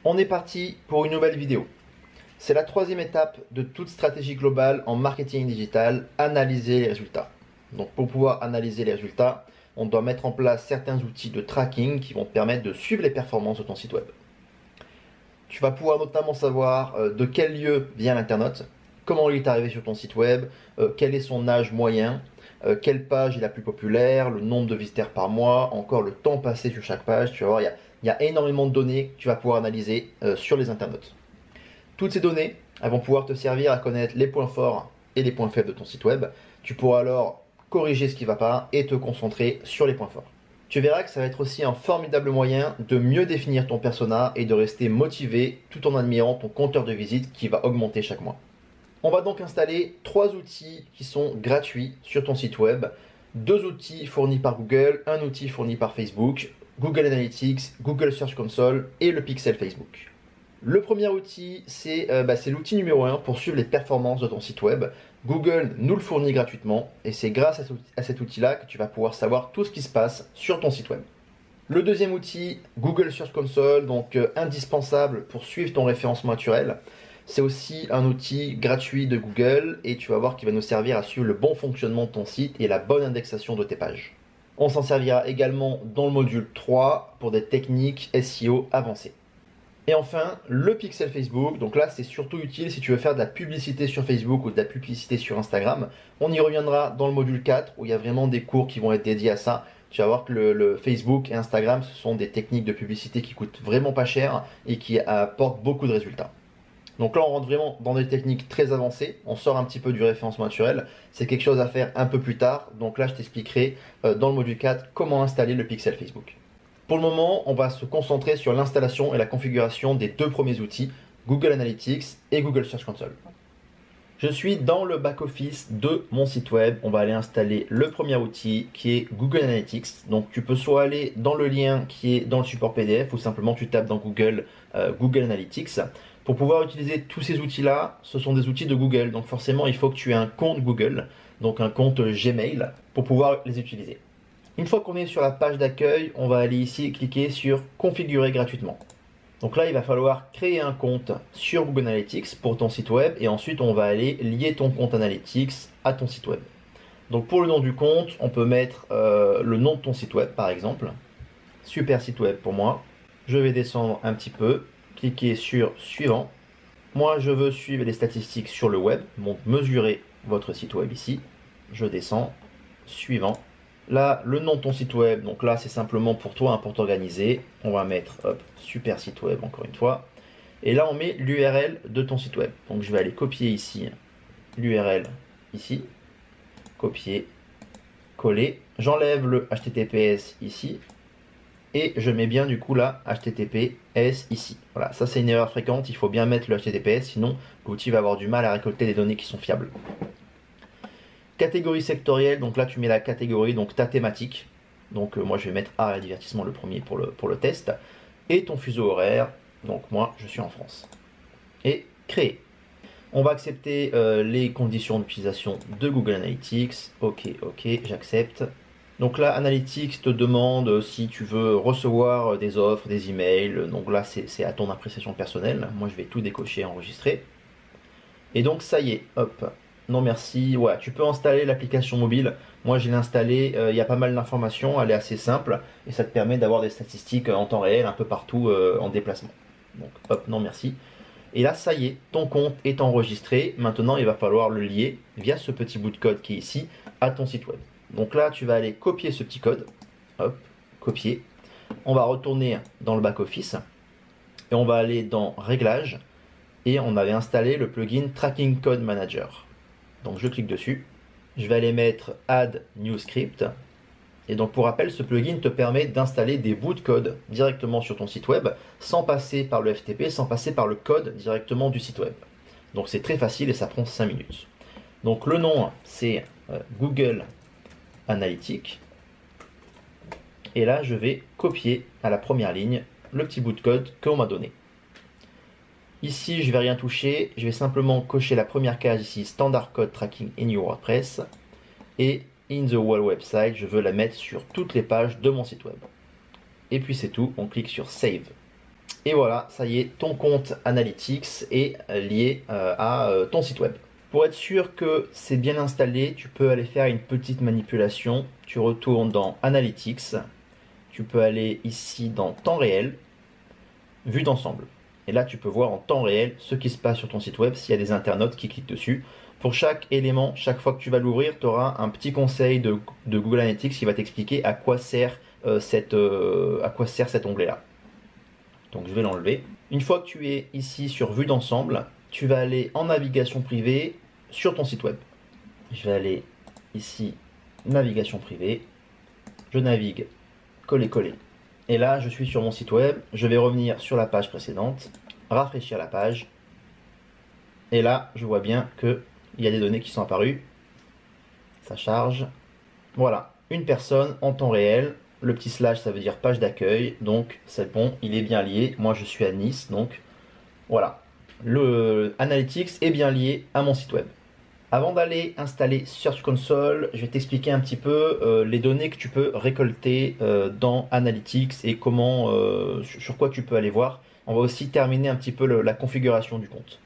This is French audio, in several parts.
On est parti pour une nouvelle vidéo. C'est la troisième étape de toute stratégie globale en marketing digital, analyser les résultats. Donc pour pouvoir analyser les résultats, on doit mettre en place certains outils de tracking qui vont te permettre de suivre les performances de ton site web. Tu vas pouvoir notamment savoir de quel lieu vient l'internaute, comment il est arrivé sur ton site web, quel est son âge moyen, quelle page est la plus populaire, le nombre de visiteurs par mois, encore le temps passé sur chaque page. Tu vas voir, il y a énormément de données que tu vas pouvoir analyser sur les internautes. Toutes ces données, elles vont pouvoir te servir à connaître les points forts et les points faibles de ton site web. Tu pourras alors corriger ce qui ne va pas et te concentrer sur les points forts. Tu verras que ça va être aussi un formidable moyen de mieux définir ton persona et de rester motivé tout en admirant ton compteur de visite qui va augmenter chaque mois. On va donc installer 3 outils qui sont gratuits sur ton site web. 2 outils fournis par Google, un outil fourni par Facebook, Google Analytics, Google Search Console et le Pixel Facebook. Le premier outil, c'est l'outil numéro 1 pour suivre les performances de ton site web. Google nous le fournit gratuitement et c'est grâce à cet outil-là que tu vas pouvoir savoir tout ce qui se passe sur ton site web. Le deuxième outil, Google Search Console, donc indispensable pour suivre ton référencement naturel. C'est aussi un outil gratuit de Google et tu vas voir qu'il va nous servir à suivre le bon fonctionnement de ton site et la bonne indexation de tes pages. On s'en servira également dans le module 3 pour des techniques SEO avancées. Et enfin, le Pixel Facebook, donc là c'est surtout utile si tu veux faire de la publicité sur Facebook ou de la publicité sur Instagram. On y reviendra dans le module 4 où il y a vraiment des cours qui vont être dédiés à ça. Tu vas voir que le Facebook et Instagram, ce sont des techniques de publicité qui coûtent vraiment pas cher et qui apportent beaucoup de résultats. Donc là on rentre vraiment dans des techniques très avancées, on sort un petit peu du référencement naturel, c'est quelque chose à faire un peu plus tard, donc là je t'expliquerai dans le module 4 comment installer le Pixel Facebook. Pour le moment, on va se concentrer sur l'installation et la configuration des 2 premiers outils, Google Analytics et Google Search Console. Je suis dans le back-office de mon site web. On va aller installer le premier outil qui est Google Analytics. Donc tu peux soit aller dans le lien qui est dans le support PDF ou simplement tu tapes dans Google Google Analytics. Pour pouvoir utiliser tous ces outils-là, ce sont des outils de Google. Donc forcément, il faut que tu aies un compte Google, donc un compte Gmail pour pouvoir les utiliser. Une fois qu'on est sur la page d'accueil, on va aller ici et cliquer sur configurer gratuitement. Donc là, il va falloir créer un compte sur Google Analytics pour ton site web et ensuite on va aller lier ton compte Analytics à ton site web. Donc pour le nom du compte, on peut mettre le nom de ton site web par exemple. Super site web pour moi. Je vais descendre un petit peu, cliquer sur suivant. Moi, je veux suivre les statistiques sur le web, donc mesurer votre site web ici. Je descends, suivant. Là, le nom de ton site web, donc là c'est simplement pour toi, pour t'organiser. On va mettre, hop, super site web encore une fois. Et là on met l'URL de ton site web. Donc je vais aller copier ici l'URL, ici, copier, coller. J'enlève le HTTPS ici. Et je mets bien du coup là HTTPS ici. Voilà, ça c'est une erreur fréquente, il faut bien mettre le HTTPS, sinon l'outil va avoir du mal à récolter des données qui sont fiables. Catégorie sectorielle, donc là tu mets la catégorie, donc ta thématique. Donc moi je vais mettre art et divertissement le premier pour le test. Et ton fuseau horaire, donc moi je suis en France. Et créer. On va accepter les conditions d'utilisation de Google Analytics. Ok, j'accepte. Donc là Analytics te demande si tu veux recevoir des offres, des emails. Donc là c'est à ton appréciation personnelle. Moi je vais tout décocher, enregistrer. Et donc ça y est, hop. Non merci, ouais, tu peux installer l'application mobile. Moi je l'ai installée, il y a pas mal d'informations, elle est assez simple et ça te permet d'avoir des statistiques en temps réel un peu partout en déplacement. Donc hop, non merci. Et là ça y est, ton compte est enregistré. Maintenant il va falloir le lier via ce petit bout de code qui est ici à ton site web. Donc là tu vas aller copier ce petit code, hop, copier. On va retourner dans le back office et on va aller dans réglages et on avait installé le plugin Tracking Code Manager. Donc je clique dessus, je vais aller mettre Add New Script. Et donc pour rappel, ce plugin te permet d'installer des bouts de code directement sur ton site web sans passer par le FTP, sans passer par le code directement du site web. Donc c'est très facile et ça prend 5 minutes. Donc le nom c'est Google Analytics. Et là je vais copier à la première ligne le petit bout de code qu'on m'a donné. Ici, je ne vais rien toucher, je vais simplement cocher la première case ici, Standard Code Tracking in your WordPress. Et in the whole website, je veux la mettre sur toutes les pages de mon site web. Et puis c'est tout, on clique sur Save. Et voilà, ça y est, ton compte Analytics est lié à ton site web. Pour être sûr que c'est bien installé, tu peux aller faire une petite manipulation. Tu retournes dans Analytics. Tu peux aller ici dans Temps réel, Vue d'ensemble. Et là, tu peux voir en temps réel ce qui se passe sur ton site web s'il y a des internautes qui cliquent dessus. Pour chaque élément, chaque fois que tu vas l'ouvrir, tu auras un petit conseil de Google Analytics qui va t'expliquer à quoi sert cet onglet-là. Donc je vais l'enlever. Une fois que tu es ici sur Vue d'ensemble, tu vas aller en navigation privée sur ton site web. Je vais aller ici, navigation privée. Je navigue, coller. Et là, je suis sur mon site web. Je vais revenir sur la page précédente, rafraîchir la page. Et là, je vois bien qu'il y a des données qui sont apparues. Ça charge. Voilà, une personne en temps réel. Le petit slash, ça veut dire page d'accueil. Donc, c'est bon, il est bien lié. Moi, je suis à Nice. Donc, voilà. Le Analytics est bien lié à mon site web. Avant d'aller installer Search Console, je vais t'expliquer un petit peu les données que tu peux récolter dans Analytics et comment, sur quoi tu peux aller voir. On va aussi terminer un petit peu la configuration du compte.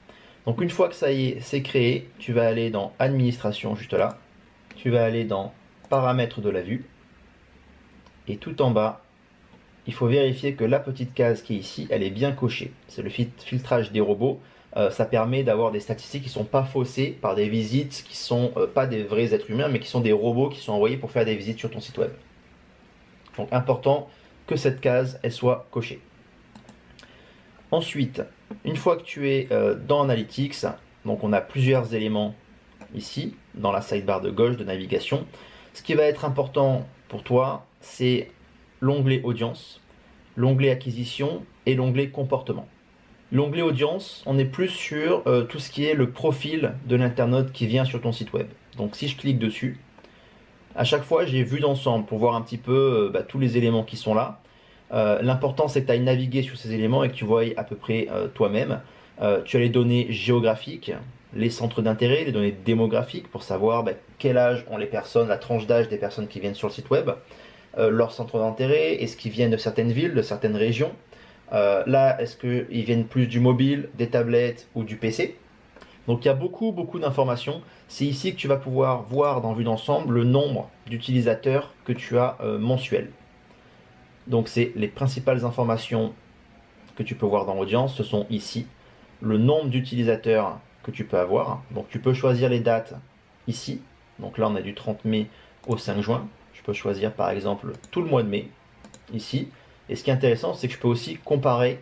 Donc une fois que ça y est, c'est créé, tu vas aller dans Administration juste là. Tu vas aller dans Paramètres de la vue. Et tout en bas, il faut vérifier que la petite case qui est ici, elle est bien cochée. C'est le filtrage des robots. Ça permet d'avoir des statistiques qui ne sont pas faussées par des visites qui ne sont pas des vrais êtres humains, mais qui sont des robots qui sont envoyés pour faire des visites sur ton site web. Donc important que cette case elle soit cochée. Ensuite, une fois que tu es dans Analytics, donc on a plusieurs éléments ici, dans la sidebar de gauche de navigation. Ce qui va être important pour toi, c'est l'onglet Audience, l'onglet Acquisition et l'onglet Comportement. L'onglet Audience, on est plus sur tout ce qui est le profil de l'internaute qui vient sur ton site web. Donc si je clique dessus, à chaque fois j'ai Vue d'ensemble pour voir un petit peu tous les éléments qui sont là. L'important c'est que tu ailles naviguer sur ces éléments et que tu vois à peu près toi-même. Tu as les données géographiques, les centres d'intérêt, les données démographiques pour savoir quel âge ont les personnes, la tranche d'âge des personnes qui viennent sur le site web, leur centre d'intérêt, est-ce qu'ils viennent de certaines villes, de certaines régions. Là, est-ce qu'ils viennent plus du mobile, des tablettes ou du PC? Donc il y a beaucoup d'informations. C'est ici que tu vas pouvoir voir dans Vue d'ensemble le nombre d'utilisateurs que tu as mensuel. Donc c'est les principales informations que tu peux voir dans Audience, ce sont ici. Le nombre d'utilisateurs que tu peux avoir. Donc tu peux choisir les dates ici. Donc là on a du 30 mai au 5 juin. Je peux choisir par exemple tout le mois de mai ici. Et ce qui est intéressant, c'est que je peux aussi comparer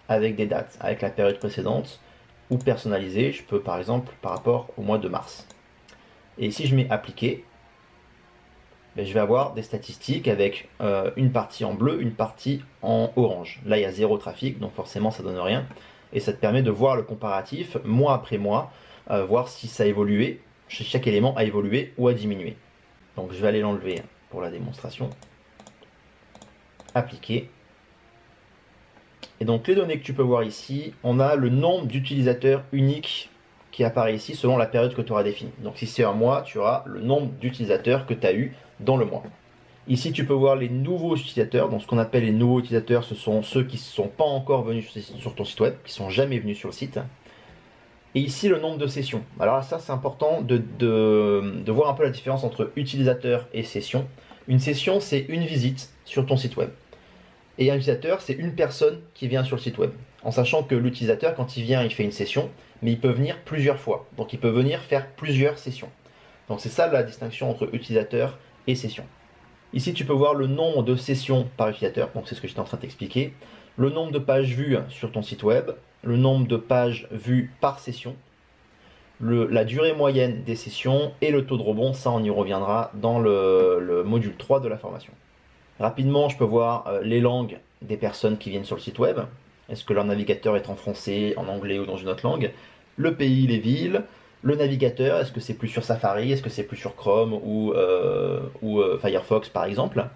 avec des dates, avec la période précédente, ou personnaliser. Je peux par exemple par rapport au mois de mars. Et si je mets appliquer, je vais avoir des statistiques avec une partie en bleu, une partie en orange. Là, il y a zéro trafic, donc forcément ça donne rien. Et ça te permet de voir le comparatif mois après mois, voir si ça a évolué, chaque élément a évolué ou a diminué. Donc je vais aller l'enlever pour la démonstration. Appliquer. Et donc les données que tu peux voir ici, on a le nombre d'utilisateurs uniques qui apparaît ici selon la période que tu auras définie. Donc si c'est un mois, tu auras le nombre d'utilisateurs que tu as eu dans le mois. Ici tu peux voir les nouveaux utilisateurs. Donc ce qu'on appelle les nouveaux utilisateurs, ce sont ceux qui ne sont pas encore venus sur ton site web, qui ne sont jamais venus sur le site. Et ici le nombre de sessions. Alors ça c'est important de voir un peu la différence entre utilisateur et session. Une session c'est une visite sur ton site web. Et un utilisateur, c'est une personne qui vient sur le site web. En sachant que l'utilisateur, quand il vient, il fait une session, mais il peut venir plusieurs fois. Donc il peut venir faire plusieurs sessions. Donc c'est ça la distinction entre utilisateur et session. Ici, tu peux voir le nombre de sessions par utilisateur. Donc c'est ce que j'étais en train de t'expliquer. Le nombre de pages vues sur ton site web. Le nombre de pages vues par session. La durée moyenne des sessions et le taux de rebond. Ça, on y reviendra dans le module 3 de la formation. Rapidement, je peux voir les langues des personnes qui viennent sur le site web. Est-ce que leur navigateur est en français, en anglais ou dans une autre langue? Le pays, les villes. Le navigateur, est-ce que c'est plus sur Safari? Est-ce que c'est plus sur Chrome ou Firefox par exemple?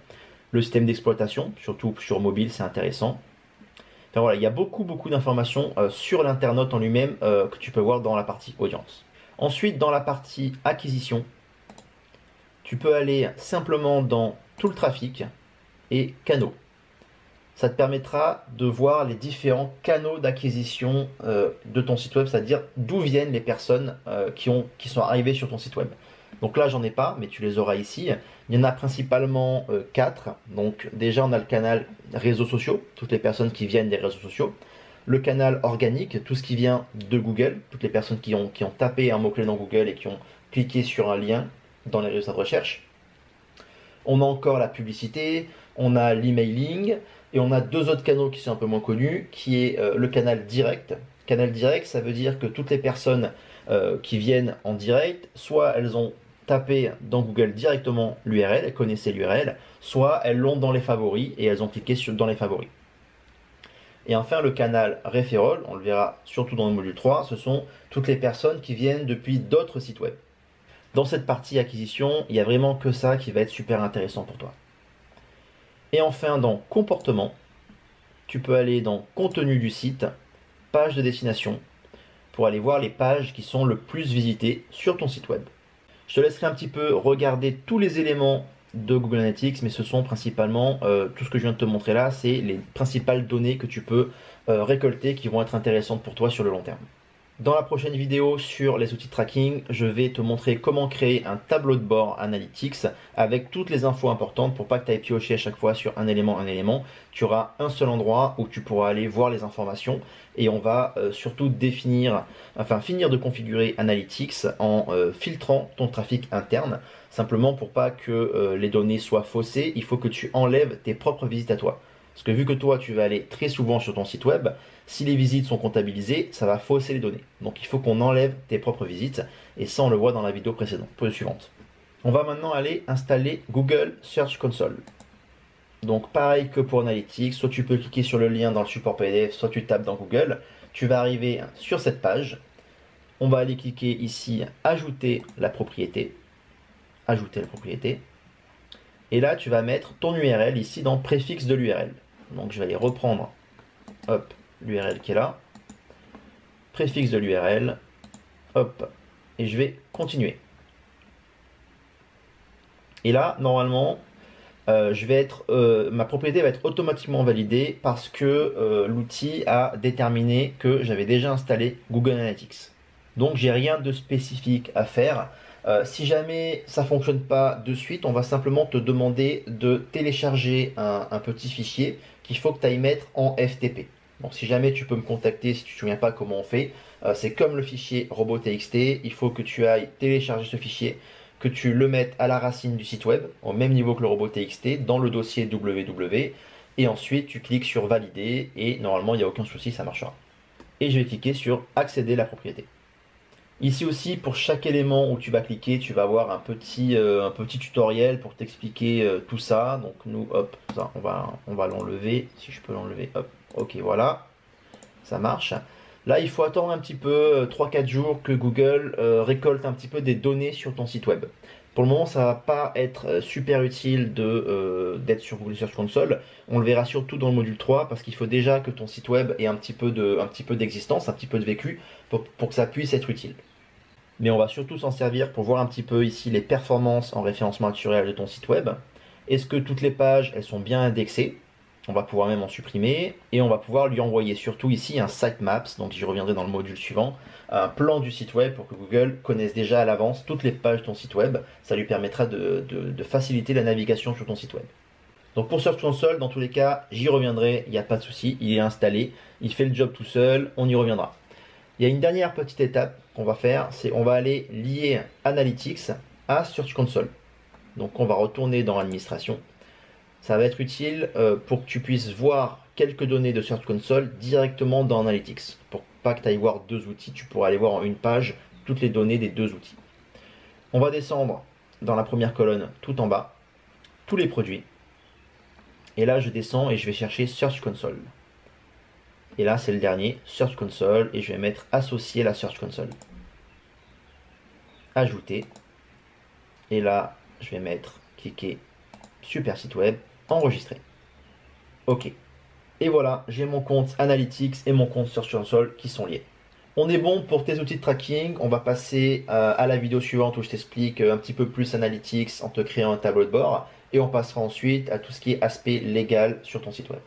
Le système d'exploitation, surtout sur mobile, c'est intéressant. Enfin, voilà, il y a beaucoup d'informations sur l'internaute en lui-même que tu peux voir dans la partie audience. Ensuite, dans la partie acquisition, tu peux aller simplement dans tout le trafic et canaux. ça te permettra de voir les différents canaux d'acquisition de ton site web, c'est-à-dire d'où viennent les personnes qui sont arrivées sur ton site web. Donc là, j'en ai pas, mais tu les auras ici. Il y en a principalement 4. Donc déjà, on a le canal réseaux sociaux, toutes les personnes qui viennent des réseaux sociaux. Le canal organique, tout ce qui vient de Google, toutes les personnes qui ont tapé un mot-clé dans Google et qui ont cliqué sur un lien dans les résultats de recherche. On a encore la publicité, on a l'emailing, et on a 2 autres canaux qui sont un peu moins connus, qui est le canal direct. Canal direct, ça veut dire que toutes les personnes qui viennent en direct, soit elles ont tapé dans Google directement l'URL, elles connaissaient l'URL, soit elles l'ont dans les favoris et elles ont cliqué dans les favoris. Et enfin, le canal referral, on le verra surtout dans le module 3, ce sont toutes les personnes qui viennent depuis d'autres sites web. Dans cette partie acquisition, il n'y a vraiment que ça qui va être super intéressant pour toi. Et enfin, dans comportement, tu peux aller dans contenu du site, page de destination, pour aller voir les pages qui sont le plus visitées sur ton site web. Je te laisserai un petit peu regarder tous les éléments de Google Analytics, mais ce sont principalement, tout ce que je viens de te montrer là, c'est les principales données que tu peux récolter qui vont être intéressantes pour toi sur le long terme. Dans la prochaine vidéo sur les outils de tracking, je vais te montrer comment créer un tableau de bord Analytics avec toutes les infos importantes pour pas que tu ailles piocher à chaque fois sur un élément. Tu auras un seul endroit où tu pourras aller voir les informations et on va surtout finir de configurer Analytics en filtrant ton trafic interne. Simplement pour pas que les données soient faussées, il faut que tu enlèves tes propres visites à toi. Parce que vu que toi, tu vas aller très souvent sur ton site web, si les visites sont comptabilisées, ça va fausser les données. Donc il faut qu'on enlève tes propres visites, et ça on le voit dans la vidéo suivante. On va maintenant aller installer Google Search Console. Donc pareil que pour Analytics, soit tu peux cliquer sur le lien dans le support PDF, soit tu tapes dans Google. Tu vas arriver sur cette page. On va aller cliquer ici, ajouter la propriété. Ajouter la propriété. Et là, tu vas mettre ton URL ici dans préfixe de l'URL. Donc, je vais aller reprendre l'URL qui est là. Préfixe de l'URL. Hop. Et je vais continuer. Et là, normalement, ma propriété va être automatiquement validée parce que l'outil a déterminé que j'avais déjà installé Google Analytics. Donc, j'ai rien de spécifique à faire. Si jamais ça ne fonctionne pas de suite, on va simplement te demander de télécharger un petit fichier qu'il faut que tu ailles mettre en FTP. Donc si jamais tu peux me contacter si tu ne te souviens pas comment on fait, c'est comme le fichier robot.txt, il faut que tu ailles télécharger ce fichier, que tu le mettes à la racine du site web, au même niveau que le robot.txt, dans le dossier www, et ensuite tu cliques sur valider, et normalement il n'y a aucun souci, ça marchera. Et je vais cliquer sur accéder à la propriété. Ici aussi, pour chaque élément où tu vas cliquer, tu vas avoir un petit tutoriel pour t'expliquer tout ça. Donc nous, hop, ça, on va l'enlever. Si je peux l'enlever, hop, ok, voilà, ça marche. Là, il faut attendre un petit peu, 3-4 jours, que Google récolte un petit peu des données sur ton site web. Pour le moment, ça va pas être super utile d'être sur Google Search Console. On le verra surtout dans le module 3 parce qu'il faut déjà que ton site web ait un petit peu d'existence, un petit peu de vécu pour que ça puisse être utile. Mais on va surtout s'en servir pour voir un petit peu ici les performances en référencement naturel de ton site web. Est-ce que toutes les pages, elles sont bien indexées? On va pouvoir même en supprimer et on va pouvoir lui envoyer surtout ici un sitemaps, donc j'y reviendrai dans le module suivant, un plan du site web pour que Google connaisse déjà à l'avance toutes les pages de ton site web. Ça lui permettra de faciliter la navigation sur ton site web. Donc pour Search Console, dans tous les cas, j'y reviendrai, il n'y a pas de souci, il est installé, il fait le job tout seul, on y reviendra. Il y a une dernière petite étape qu'on va faire, c'est on va aller lier Analytics à Search Console. Donc on va retourner dans Administration. Ça va être utile pour que tu puisses voir quelques données de Search Console directement dans Analytics. Pour pas que tu ailles voir 2 outils, tu pourras aller voir en une page toutes les données des 2 outils. On va descendre dans la première colonne tout en bas, tous les produits. Et là je descends et je vais chercher Search Console. Et là, c'est le dernier, Search Console, et je vais mettre associer la Search Console. Ajouter. Et là, je vais mettre, cliquer, super site web, enregistrer. OK. Et voilà, j'ai mon compte Analytics et mon compte Search Console qui sont liés. On est bon pour tes outils de tracking. On va passer à la vidéo suivante où je t'explique un petit peu plus Analytics en te créant un tableau de bord. Et on passera ensuite à tout ce qui est aspect légal sur ton site web.